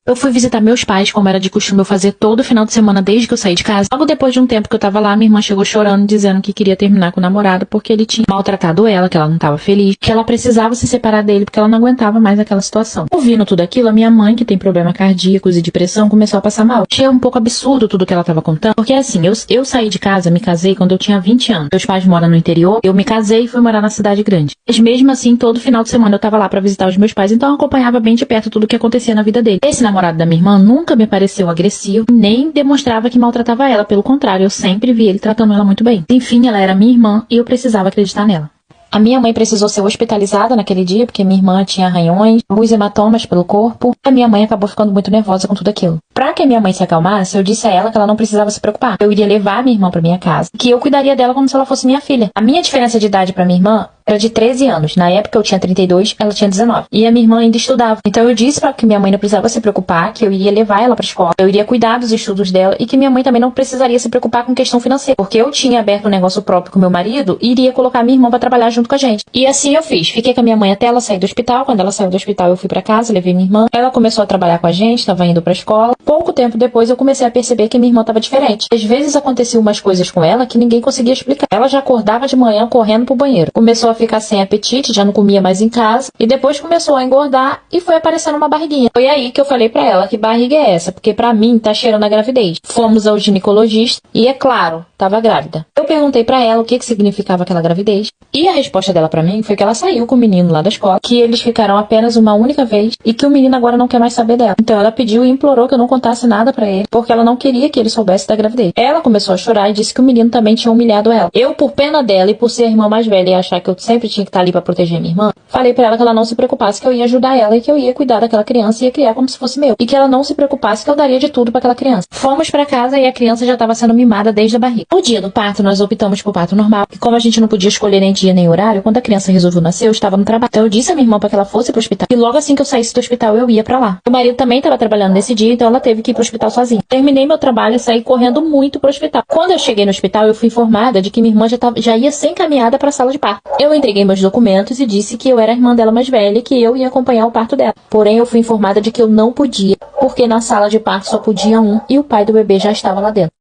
Eu fui visitar meus pais, como era de costume eu fazer todo final de semana desde que eu saí de casa. Logo depois de um tempo que eu tava lá, minha irmã chegou chorando, dizendo que queria terminar com o namorado porque ele tinha maltratado ela, que ela não tava feliz, que ela precisava se separar dele porque ela não aguentava mais aquela situação. Ouvindo tudo aquilo, a minha mãe, que tem problemas cardíacos e depressão, começou a passar mal. Achei um pouco absurdo tudo que ela tava contando, porque assim, eu saí de casa, me casei quando eu tinha 20 anos. Meus pais moram no interior, eu me casei e fui morar na cidade grande. Mas mesmo assim, todo final de semana eu tava lá pra visitar os meus pais, então eu acompanhava bem de perto tudo o que acontecia na vida dele. Esse namorado da minha irmã nunca me pareceu agressivo, nem demonstrava que maltratava ela, pelo contrário, eu sempre vi ele tratando ela muito bem. Enfim, ela era minha irmã e eu precisava acreditar nela. A minha mãe precisou ser hospitalizada naquele dia, porque minha irmã tinha arranhões, alguns hematomas pelo corpo. A minha mãe acabou ficando muito nervosa com tudo aquilo. Pra que a minha mãe se acalmasse, eu disse a ela que ela não precisava se preocupar. Eu iria levar a minha irmã pra minha casa, que eu cuidaria dela como se ela fosse minha filha. A minha diferença de idade pra minha irmã era de 13 anos. Na época eu tinha 32, ela tinha 19. E a minha irmã ainda estudava. Então eu disse pra que minha mãe não precisava se preocupar, que eu iria levar ela pra escola, eu iria cuidar dos estudos dela e que minha mãe também não precisaria se preocupar com questão financeira, porque eu tinha aberto um negócio próprio com meu marido e iria colocar minha irmã pra trabalhar junto com a gente. E assim eu fiz. Fiquei com a minha mãe até ela sair do hospital. Quando ela saiu do hospital eu fui pra casa, levei minha irmã. Ela começou a trabalhar com a gente, estava indo pra escola. Pouco tempo depois eu comecei a perceber que minha irmã estava diferente. Às vezes aconteciam umas coisas com ela que ninguém conseguia explicar. Ela já acordava de manhã correndo pro banheiro. Começou a ficar sem apetite, já não comia mais em casa. E depois começou a engordar e foi aparecendo uma barriguinha. Foi aí que eu falei pra ela: que barriga é essa? Porque pra mim tá cheirando a gravidez. Fomos ao ginecologista e, é claro, tava grávida. Eu perguntei pra ela o que significava aquela gravidez. E a resposta dela pra mim foi que ela saiu com o menino lá da escola, que eles ficaram apenas uma única vez e que o menino agora não quer mais saber dela. Então ela pediu e implorou que eu não contasse nada pra ele, porque ela não queria que ele soubesse da gravidez. Ela começou a chorar e disse que o menino também tinha humilhado ela. Eu, por pena dela e por ser a irmã mais velha e achar que eu sempre tinha que estar ali pra proteger minha irmã, falei pra ela que ela não se preocupasse, que eu ia ajudar ela e que eu ia cuidar daquela criança e ia criar como se fosse meu. E que ela não se preocupasse, que eu daria de tudo pra aquela criança. Fomos pra casa e a criança já estava sendo mimada desde a barriga. No dia do parto, nós optamos por parto normal. E como a gente não podia escolher nem dia nem horário, quando a criança resolveu nascer, eu estava no trabalho. Então eu disse a minha irmã para que ela fosse pro hospital. E logo assim que eu saísse do hospital, eu ia pra lá. O marido também estava trabalhando nesse dia, então ela teve que ir pro hospital sozinha. Terminei meu trabalho e saí correndo muito pro hospital. Quando eu cheguei no hospital, eu fui informada de que minha irmã já ia ser encaminhada para a sala de parto. Eu entreguei meus documentos e disse que eu era a irmã dela mais velha e que eu ia acompanhar o parto dela. Porém, eu fui informada de que eu não podia, porque na sala de parto só podia um e o pai do bebê já estava lá dentro.